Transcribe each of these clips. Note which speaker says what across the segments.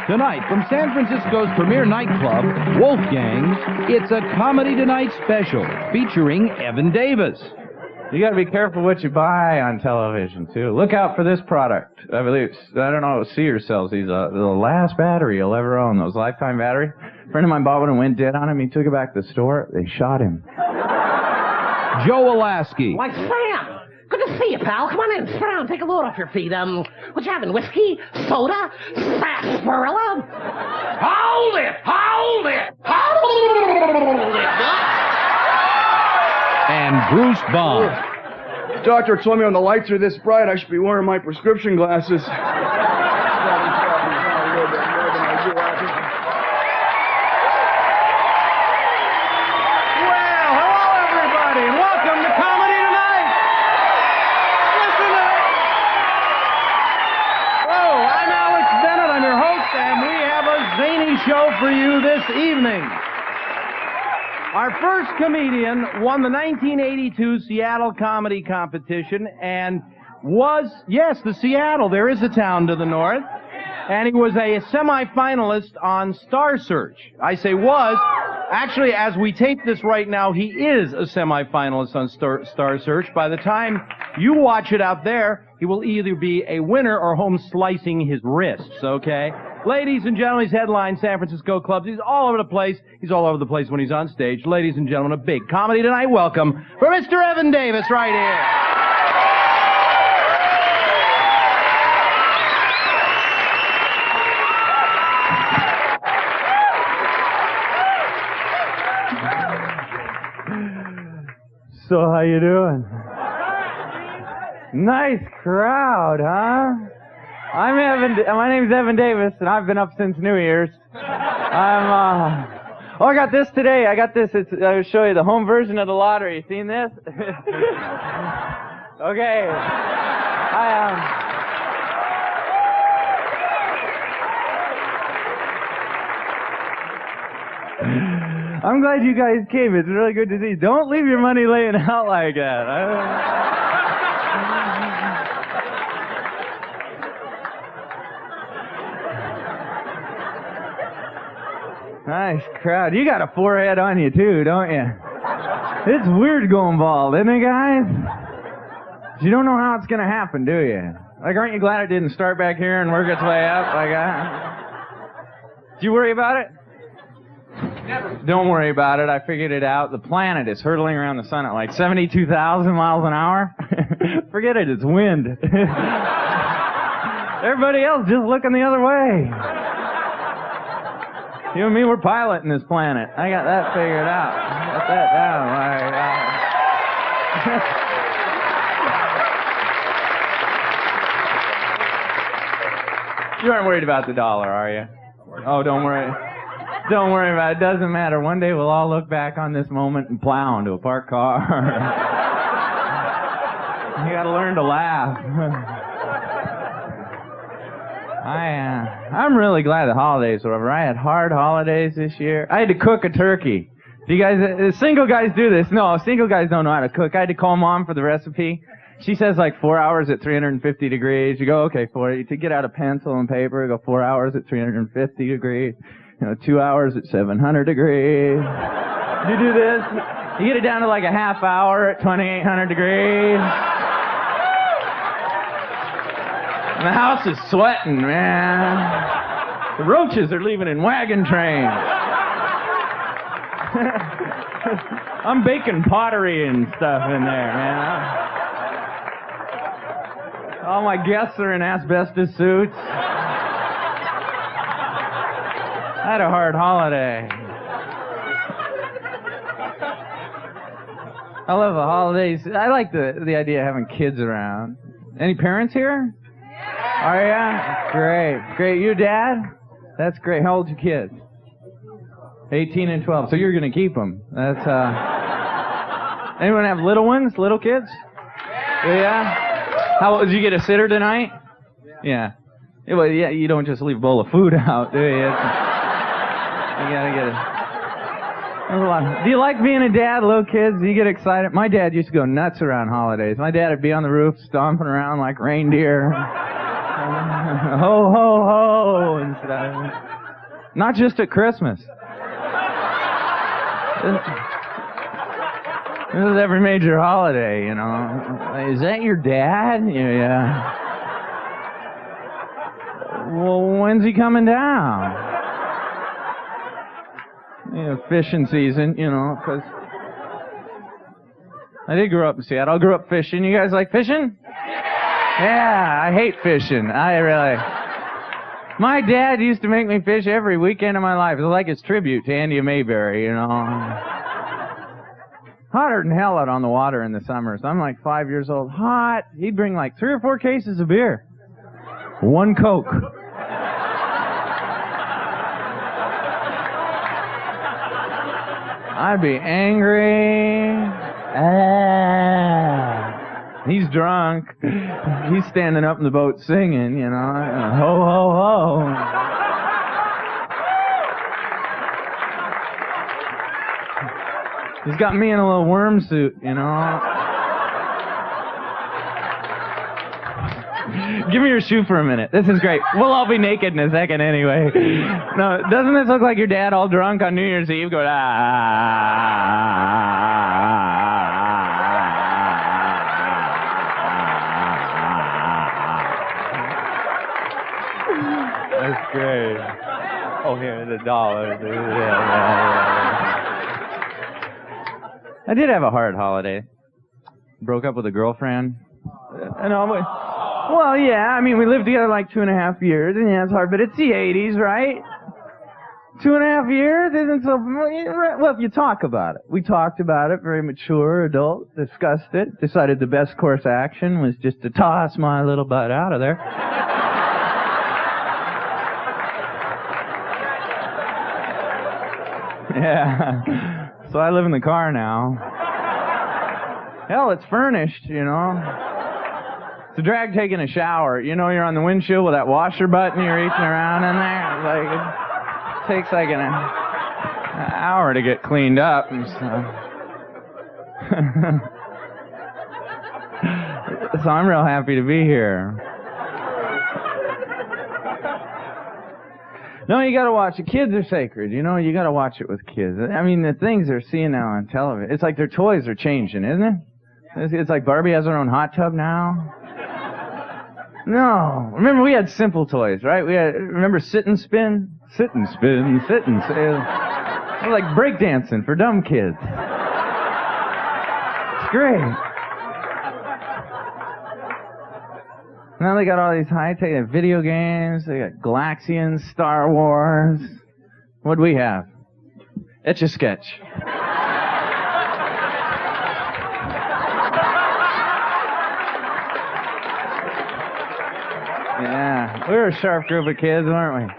Speaker 1: Tonight, from San Francisco's premier nightclub, Wolfgang's, it's a Comedy Tonight special featuring Evan Davis.
Speaker 2: You got to be careful what you buy on television, too. Look out for this product. I believe, I don't know, Sears sells these. The last battery you'll ever own, those lifetime battery. A friend of mine bought one and went dead on him. He took it back to the store. They shot him.
Speaker 1: Joe Alaskey.
Speaker 3: Why, Sam! Good to see you, pal. Come on in, sit down, take a load off your feet. What you having, whiskey? Soda? Sarsaparilla? Hold it! Hold it! Hold it!
Speaker 1: And Bruce Baum.
Speaker 4: Doctor told me when the lights are this bright, I should be wearing my prescription glasses.
Speaker 1: Show for you this evening. Our first comedian won the 1982 Seattle Comedy Competition and was, yes, the Seattle, there is a town to the north, and he was a semi-finalist on Star Search. I say was. Actually, as we tape this right now, he is a semi-finalist on Star Search. By the time you watch it out there, he will either be a winner or home slicing his wrists, okay? Ladies and gentlemen, he's headlined San Francisco clubs. He's all over the place. He's all over the place when he's on stage. Ladies and gentlemen, a big Comedy Tonight welcome for Mr. Evan Davis right here.
Speaker 2: So how you doing? Nice crowd, huh? I'm Evan. My name's Evan Davis, and I've been up since New Year's. I got this today. I got this. I'll show you the home version of the lottery. Seen this? Okay. I'm glad you guys came. It's really good to see. Don't leave your money laying out like that. Nice crowd. You got a forehead on you, too, don't you? It's weird going bald, isn't it, guys? You don't know how it's going to happen, do you? Like, aren't you glad it didn't start back here and work its way up like that? Do you worry about it? Never. Don't worry about it. I figured it out. The planet is hurtling around the sun at like 72,000 miles an hour. Forget it. It's wind. Everybody else just looking the other way. You and me, we're piloting this planet. I got that figured out. Got that down. You aren't worried about the dollar, are you? Oh, don't worry. Don't worry about it. It doesn't matter. One day we'll all look back on this moment and plow into a parked car. You gotta learn to laugh. I'm really glad the holidays are over. I had hard holidays this year. I had to cook a turkey. Do you guys, single guys do this? No, single guys don't know how to cook. I had to call Mom for the recipe. She says like 4 hours at 350 degrees. You go, okay, to get out a pencil and paper, go 4 hours at 350 degrees. 2 hours at 700 degrees. You do this, you get it down to like a half hour at 2,800 degrees. And the house is sweating, man. The roaches are leaving in wagon trains. I'm baking pottery and stuff in there, man. All my guests are in asbestos suits. I had a hard holiday. I love the holidays. I like the idea of having kids around. Any parents here? Are ya? Great. Great. You, Dad? That's great. How old's your kids? 18 and 12. So you're going to keep them. That's, anyone have little ones? Little kids? Yeah? How old, did you get a sitter tonight? Yeah. Well, yeah, you don't just leave a bowl of food out, do you? You gotta get it. There's a lot. Do you like being a dad, little kids? Do you get excited? My dad used to go nuts around holidays. My dad would be on the roof stomping around like reindeer. Ho, ho, ho, and stuff. Not just at Christmas. This is every major holiday, you know. Is that your dad? Yeah. Well, when's he coming down? Fishing season, you know, 'cause I did grow up in Seattle. I grew up fishing. You guys like fishing? Yeah, I hate fishing. My dad used to make me fish every weekend of my life. It was like his tribute to Andy Mayberry, you know. Hotter than hell out on the water in the summers. I'm like 5 years old. Hot. He'd bring like 3 or 4 cases of beer. 1 Coke. I'd be angry. He's drunk. He's standing up in the boat singing, you know. Ho, ho, ho. He's got me in a little worm suit, you know. Give me your shoe for a minute. This is great. We'll all be naked in a second anyway. No, doesn't this look like your dad all drunk on New Year's Eve going, That's great. Oh, here, the $1. Yeah. I did have a hard holiday. Broke up with a girlfriend. Well, yeah, I mean, we lived together like 2.5 years, and yeah, it's hard, but it's the 80s, right? 2.5 years isn't so... Well, if you talk about it. We talked about it, very mature, adult, discussed it, decided the best course of action was just to toss my little butt out of there. Yeah. So I live in the car now. Hell, it's furnished, you know. It's a drag taking a shower. You know, you're on the windshield with that washer button, you're reaching around in there. Like, it takes like an hour to get cleaned up and stuff. So I'm real happy to be here. No, you gotta watch it. Kids are sacred, you know, you gotta watch it with kids. I mean, the things they're seeing now on television, it's like their toys are changing, isn't it? It's like Barbie has her own hot tub now. No. Remember, we had simple toys, right? Remember sit and spin? Sit and spin, sit and spin. It was like breakdancing for dumb kids. It's great. Now they got all these high-tech video games. They got Galaxians, Star Wars. What'd we have? Etch-a-Sketch. Yeah, we were a sharp group of kids, weren't we?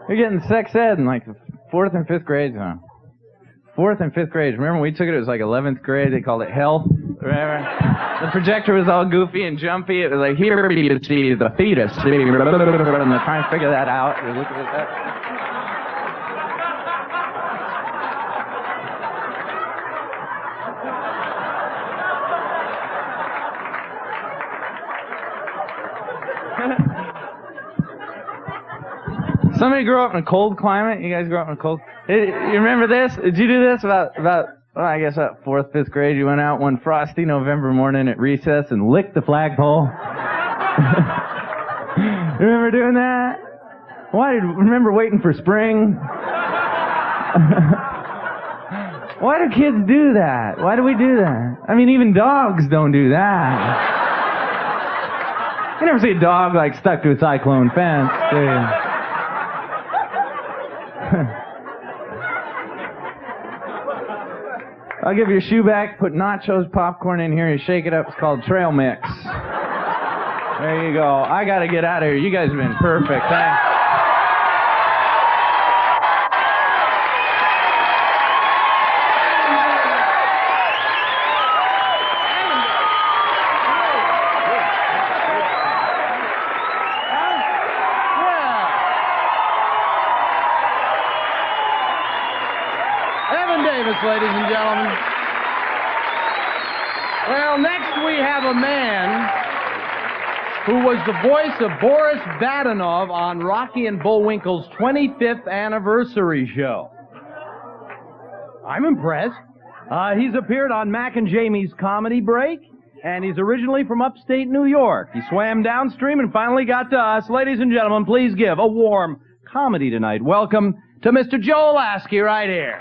Speaker 2: We're getting sex ed in like the 4th and 5th grades now. 4th and 5th grade. Remember when we took it? It was like 11th grade. They called it health. Remember? The projector was all goofy and jumpy. It was like, here you see the fetus. And they're trying to figure that out. You're looking at that. Somebody grew up in a cold climate? You guys grew up in a cold... You remember this? Did you do this about well, I guess about 4th, 5th grade? You went out one frosty November morning at recess and licked the flagpole? Remember doing that? Remember waiting for spring? Why do kids do that? Why do we do that? I mean, even dogs don't do that. You never see a dog like stuck to a cyclone fence, do you? I'll give you a shoe back, put nachos, popcorn in here, you shake it up, it's called trail mix. There you go. I gotta get out of here. You guys have been perfect. Thanks.
Speaker 1: Ladies and gentlemen. Well, next we have a man who was the voice of Boris Badenov on Rocky and Bullwinkle's 25th anniversary show. I'm impressed. He's appeared on Mac and Jamie's Comedy Break, and he's originally from upstate New York. He swam downstream and finally got to us. Ladies and gentlemen, please give a warm comedy tonight. Welcome to Mr. Joe Alaskey right here.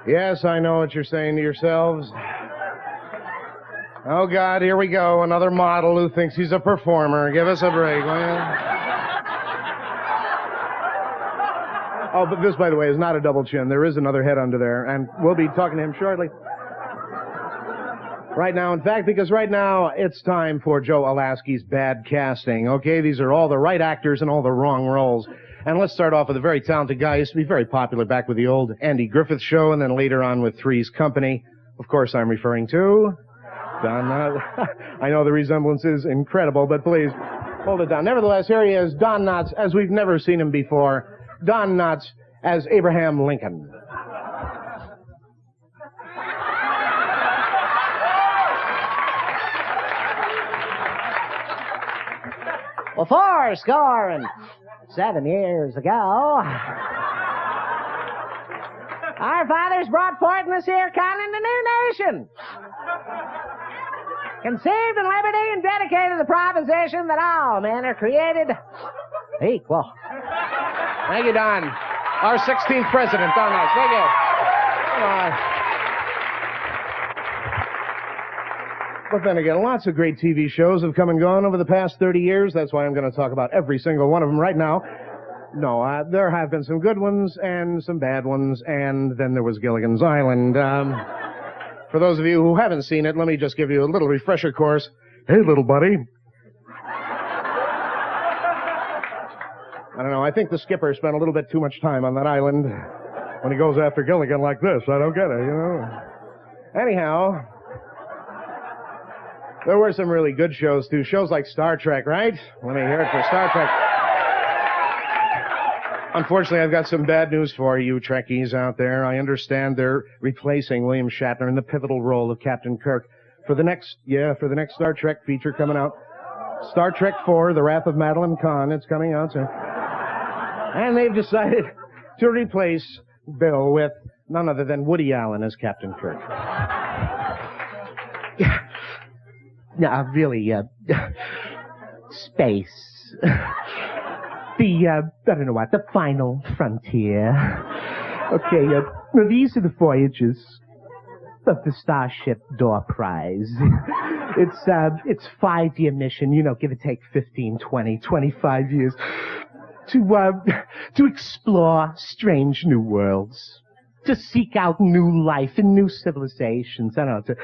Speaker 5: Yes, I know what you're saying to yourselves. Oh, God, here we go. Another model who thinks he's a performer. Give us a break, will you? Oh, but this, by the way, is not a double chin. There is another head under there, and we'll be talking to him shortly. Right now, in fact, because right now it's time for Joe Alaskey's bad casting, okay? These are all the right actors and all the wrong roles. And let's start off with a very talented guy. He used to be very popular back with the old Andy Griffith Show, and then later on with Three's Company. Of course, I'm referring to Don Knotts. I know the resemblance is incredible, but please hold it down. Nevertheless, here he is, Don Knotts, as we've never seen him before. Don Knotts as Abraham Lincoln.
Speaker 3: Well, 7 years ago, our fathers brought forth in this here continent a new nation, conceived in liberty and dedicated to the proposition that all men are created equal.
Speaker 5: Thank you, Don. Our 16th president, Don Knotts. Thank you. Come on. But then again, lots of great TV shows have come and gone over the past 30 years. That's why I'm going to talk about every single one of them right now. No, there have been some good ones and some bad ones, and then there was Gilligan's Island. For those of you who haven't seen it, let me just give you a little refresher course. Hey, little buddy. I don't know, I think the skipper spent a little bit too much time on that island when he goes after Gilligan like this. I don't get it, you know. Anyhow, there were some really good shows, too. Shows like Star Trek, right? Let me hear it for Star Trek. Unfortunately, I've got some bad news for you Trekkies out there. I understand they're replacing William Shatner in the pivotal role of Captain Kirk for the next Star Trek feature coming out. Star Trek IV, The Wrath of Madeline Kahn. It's coming out soon. And they've decided to replace Bill with none other than Woody Allen as Captain Kirk.
Speaker 3: No, really, space. I don't know what, the final frontier. Okay, these are the voyages of the Starship Door Prize. It's 5-year mission, give or take 15, 20, 25 years, to explore strange new worlds, to seek out new life and new civilizations, I don't know,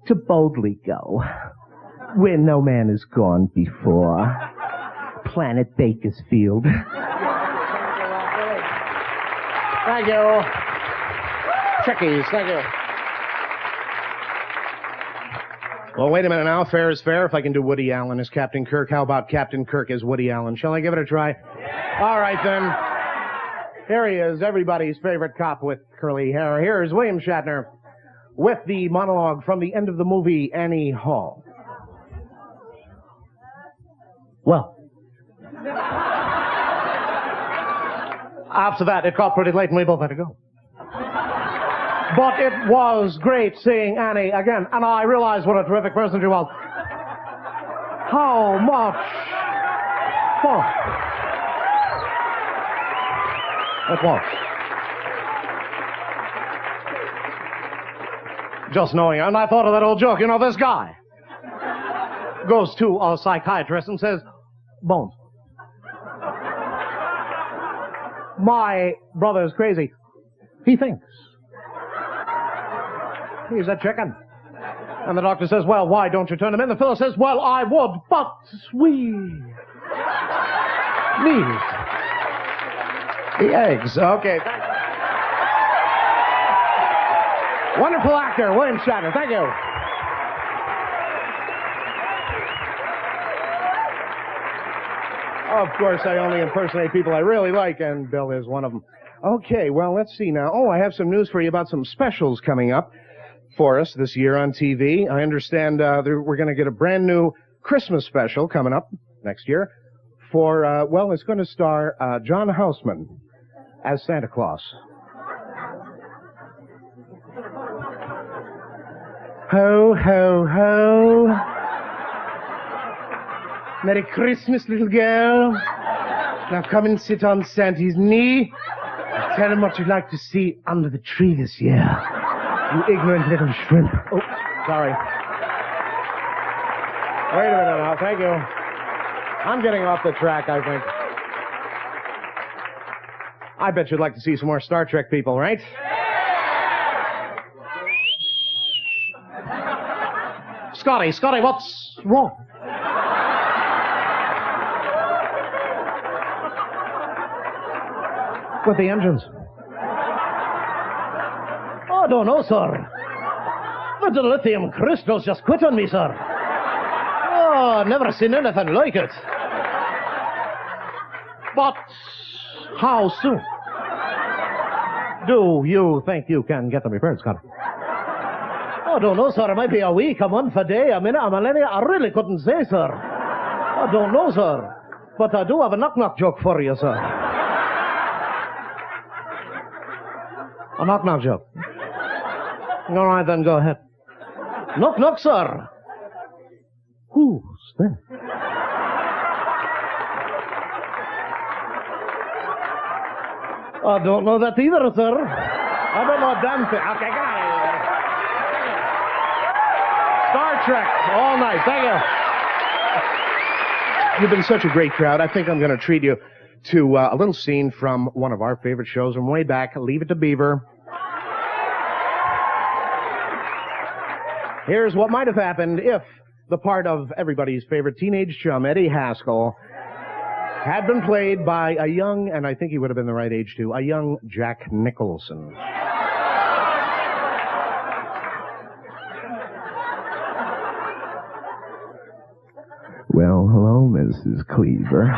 Speaker 3: to boldly go where no man has gone before. Planet Bakersfield.
Speaker 5: Thank you. Trekkies, thank you. Well, wait a minute now. Fair is fair. If I can do Woody Allen as Captain Kirk, how about Captain Kirk as Woody Allen? Shall I give it a try? Yeah. All right, then. Here he is, everybody's favorite cop with curly hair. Here's William Shatner with the monologue from the end of the movie Annie Hall.
Speaker 3: Well, after that, it got pretty late and we both had to go. But it was great seeing Annie again, and I realized what a terrific person she was. How much fun it was. Just knowing, and I thought of that old joke, this guy goes to a psychiatrist and says, Bones, my brother is crazy. He thinks he's a chicken. And the doctor says, well, why don't you turn him in? The fellow says, well, I would, but we need the eggs. Okay. Wonderful actor, William Shatner. Thank you.
Speaker 5: Of course, I only impersonate people I really like, and Bill is one of them. Okay, well, let's see now. Oh, I have some news for you about some specials coming up for us this year on TV. I understand we're going to get a brand new Christmas special coming up next year for, well, it's going to star John Houseman as Santa Claus. Ho, ho, ho. Merry Christmas, little girl. Now come and sit on Santa's knee. Tell him what you'd like to see under the tree this year. You ignorant little shrimp. Oh, sorry. Wait a minute now. Thank you. I'm getting off the track, I think. I bet you'd like to see some more Star Trek people, right? Scotty, what's wrong? With the engines.
Speaker 3: Oh, I don't know, sir. The lithium crystals just quit on me, sir. Oh, never seen anything like it.
Speaker 5: But how soon do you think you can get them repaired, Scotty?
Speaker 3: Oh, I don't know, sir. It might be a week, a month, a day, a minute, a millennia. I really couldn't say, sir. I don't know, sir. But I do have a knock-knock joke for you, sir.
Speaker 5: A knock-knock joke. All right, then, go ahead.
Speaker 3: Knock, knock, sir.
Speaker 5: Who's there?
Speaker 3: I don't know that either, sir. I don't know a damn thing. Okay, get out of here.
Speaker 5: Star Trek, all night. Thank you. You've been such a great crowd. I think I'm going to treat you to a little scene from one of our favorite shows from way back, Leave It to Beaver. Here's what might have happened if the part of everybody's favorite teenage chum, Eddie Haskell, had been played by a young, and I think he would have been the right age too, a young Jack Nicholson.
Speaker 6: Well, hello, Mrs. Cleaver.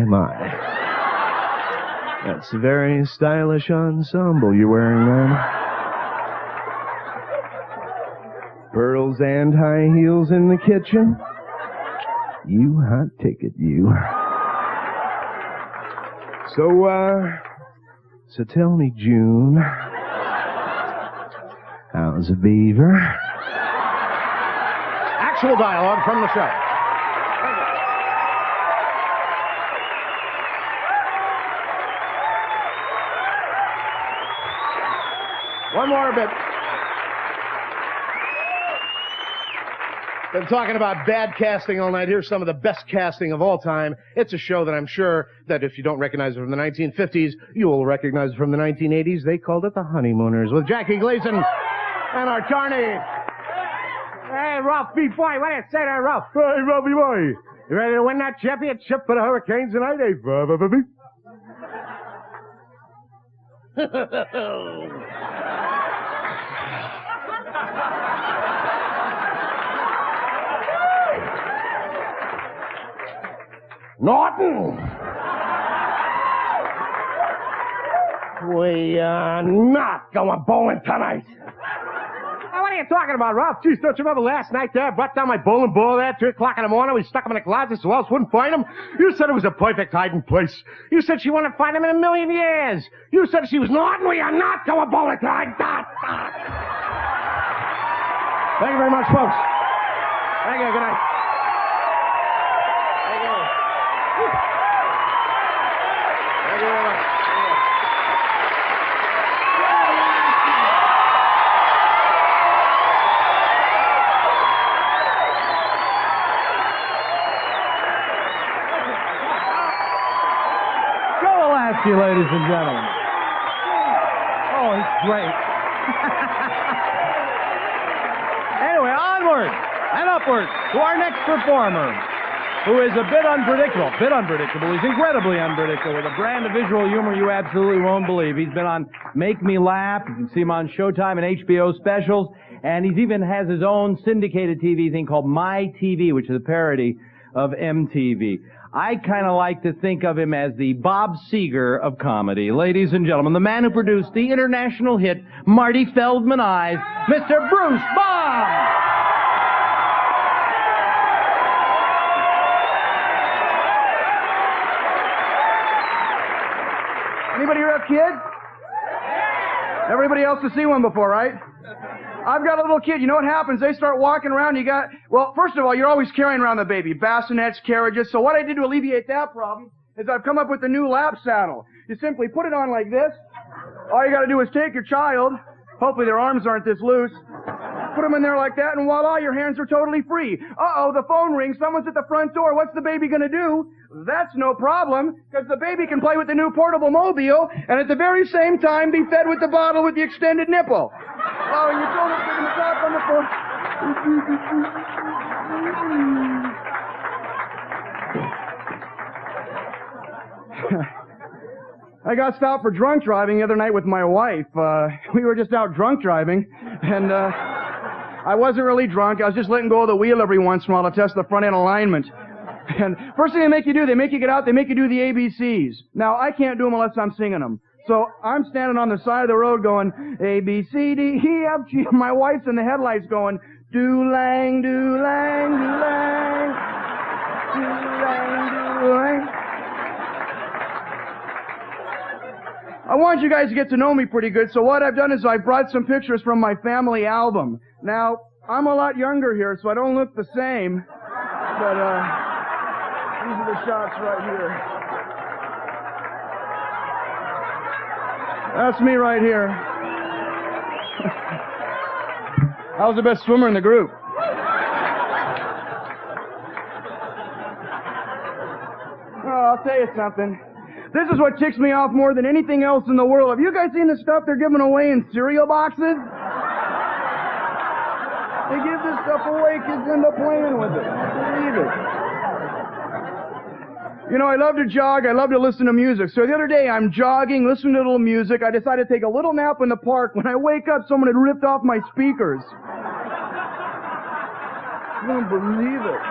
Speaker 6: My. That's a very stylish ensemble you're wearing, man. Pearls and high heels in the kitchen. You hot ticket, you. So tell me, June, how's a beaver?
Speaker 5: Actual dialogue from the show. One more bit. Been talking about bad casting all night. Here's some of the best casting of all time. It's a show that I'm sure that if you don't recognize it from the 1950s, you will recognize it from the 1980s. They called it The Honeymooners with Jackie Gleason and our Charney.
Speaker 3: Hey, Ralph B. Boy, what do you say there, Ralph?
Speaker 5: Hey, Robbie boy. You ready to win that championship for the Hurricanes tonight, eh?
Speaker 3: Norton! We are not going bowling tonight.
Speaker 5: Hey, what are you talking about, Ralph? Geez, don't you remember last night there? I brought down my bowling ball there at 3 o'clock in the morning. We stuck them in the closet so else wouldn't find them. You said it was a perfect hiding place. You said she wouldn't find them in a million years. You said she was Norton. We are not going bowling tonight. Thank you very much, folks. Thank you. Good night. Thank you. Thank you very much.
Speaker 1: Joe Alaskey, ladies and gentlemen. Oh, he's great. Anyway, onward and upward to our next performer. who is a bit unpredictable. He's incredibly unpredictable with a brand of visual humor you absolutely won't believe. He's been on Make Me Laugh. You can see him on Showtime and HBO specials. And he even has his own syndicated TV thing called My TV, which is a parody of MTV. I kind of like to think of him as the Bob Seger of comedy. Ladies and gentlemen, the man who produced the international hit Marty Feldman Eyes, Mr. Bruce Baum!
Speaker 4: Anybody here have kids? Everybody else has seen one before, right? I've got a little kid. You know what happens? They start walking around. Well, first of all, you're always carrying around the baby. Bassinets, carriages. So what I did to alleviate that problem is I've come up with a new lap saddle. You simply put it on like this. All you got to do is take your child. Hopefully their arms aren't this loose. Put them in there like that, and voila, your hands are totally free. Uh-oh, the phone rings. Someone's at the front door. What's the baby going to do? That's no problem, because the baby can play with the new portable mobile and at the very same time be fed with the bottle with the extended nipple. Oh, and you told us they're going to talk on the phone. I got stopped for drunk driving the other night with my wife. We were just out drunk driving, and I wasn't really drunk. I was just letting go of the wheel every once in a while to test the front end alignment. And first thing they make you do, they make you get out, they make you do the ABCs. Now, I can't do them unless I'm singing them. So I'm standing on the side of the road going, A, B, C, D, E, F, G. My wife's in the headlights going, do-lang, do-lang, do-lang, do-lang, do-lang. I want you guys to get to know me pretty good, so what I've done is I've brought some pictures from my family album. Now, I'm a lot younger here, so I don't look the same, but, these are the shots right here. That's me right here. I was the best swimmer in the group. Oh, I'll tell you something. This is what ticks me off more than anything else in the world. Have you guys seen the stuff they're giving away in cereal boxes? They give this stuff away, kids end up playing with it. Believe it. You know, I love to jog, I love to listen to music. So the other day, I'm jogging, listening to a little music. I decided to take a little nap in the park. When I wake up, someone had ripped off my speakers. You don't believe it.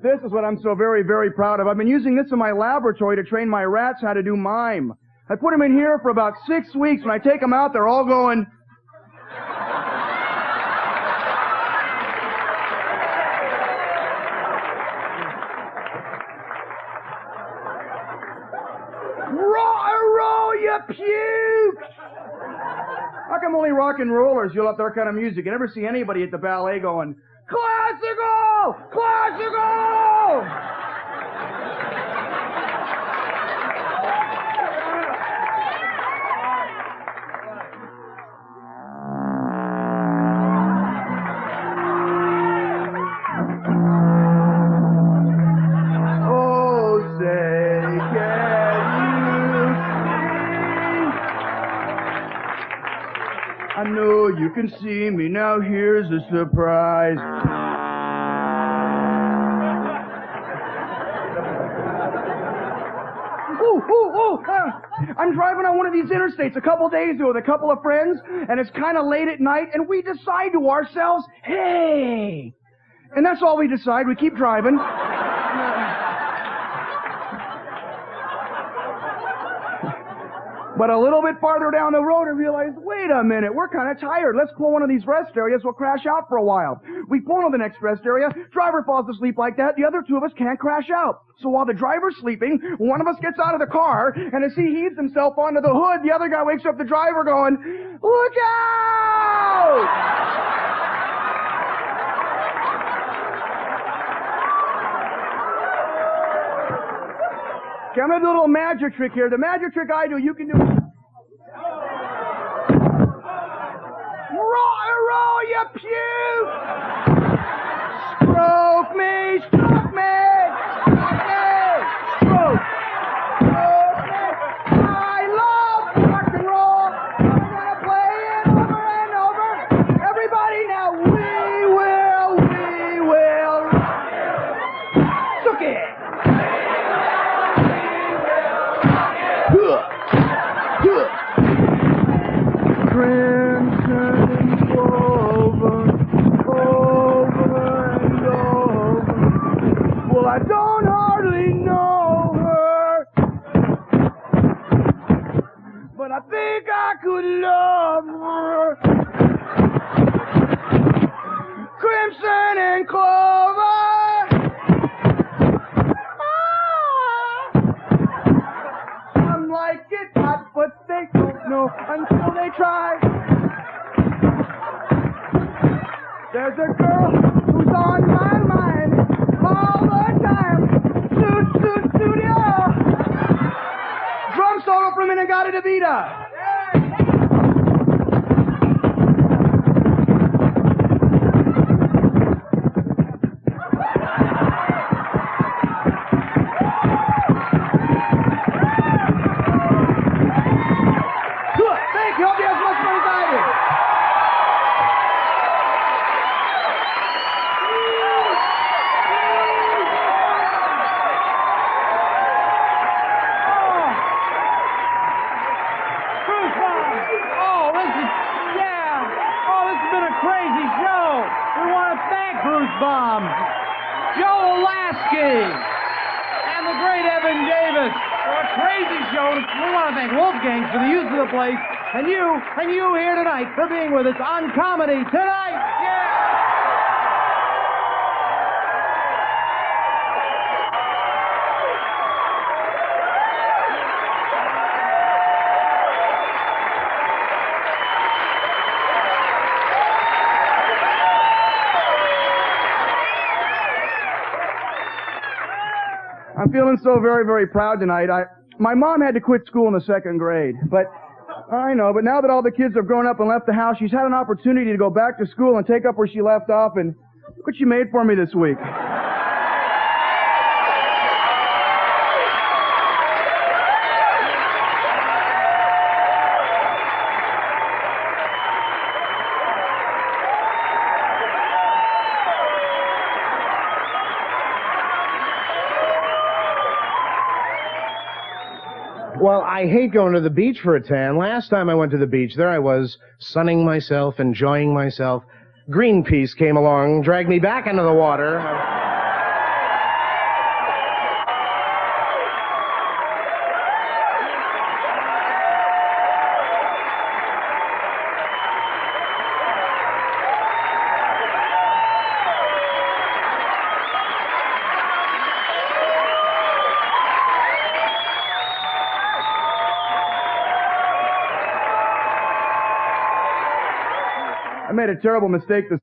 Speaker 4: This is what I'm so very, very proud of. I've been using this in my laboratory to train my rats how to do mime. I put them in here for about 6 weeks. When I take them out, they're all going... Roll, you puke! How come only rock and rollers you'll have that kind of music? You never see anybody at the ballet going, classical! Classical! Oh, say, can you sing? I know you can see me, now here's a surprise. I'm driving on one of these interstates a couple days ago with a couple of friends, and it's kind of late at night, and we decide to ourselves, hey! And that's all we decide. We keep driving. But a little bit farther down the road, I realized, wait a minute, we're kind of tired. Let's pull one of these rest areas. We'll crash out for a while. We pull into the next rest area. Driver falls asleep like that. The other two of us can't crash out. So while the driver's sleeping, one of us gets out of the car, and as he heaves himself onto the hood, the other guy wakes up the driver going, look out! Okay, I'm going to do a little magic trick here. The magic trick I do, you can do... Roll, you puke! Stroke me! Stroke me! Stroke me! Stroke! Stroke me! I love rock and roll! I'm going to play it over and over! Everybody now, we will think I could love her. Crimson and clover. Some like it hot, but they don't know until they try. There's a girl who's on my mind all the time. Studio. Drum solo from In-A-Gadda-Da-Vida. Thank you. Hope you have as much fun as I did.
Speaker 1: Baum, Joe Alaskey, and the great Evan Davis for a crazy show. We want to thank Wolfgang for the use of the place, and you here tonight for being with us on Comedy Tonight. Yeah!
Speaker 4: I'm feeling so very, very proud tonight. My mom had to quit school in the 2nd grade, but I know. But now that all the kids have grown up and left the house, she's had an opportunity to go back to school and take up where she left off. And look what she made for me this week.
Speaker 5: Well, I hate going to the beach for a tan. Last time I went to the beach, there I was, sunning myself, enjoying myself. Greenpeace came along, dragged me back into the water.
Speaker 4: I made a terrible mistake this